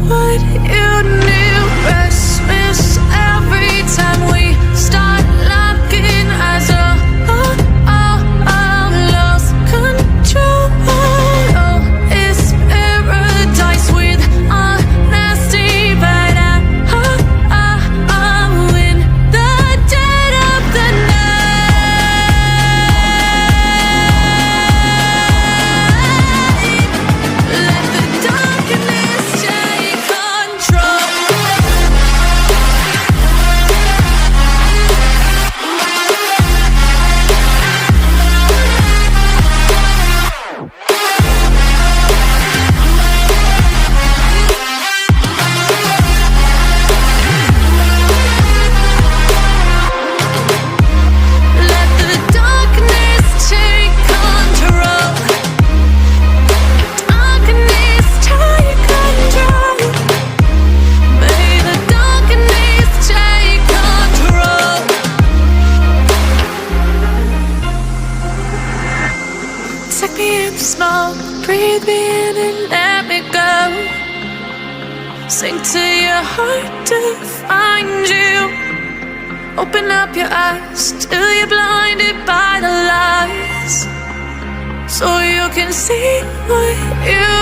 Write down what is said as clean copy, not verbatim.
what you knew. Restless every time we start locking eyes. Lost control. Oh, it's paradise with honesty, but I'm in the dead of the night. Let the darkness take control. Let the darkness take control. Darkness take control. May the darkness take control. Take me in the smoke, breathe me in and let me go. Sink to your heart to find you. Open up your eyes till you're blinded by the lies, so you can see what you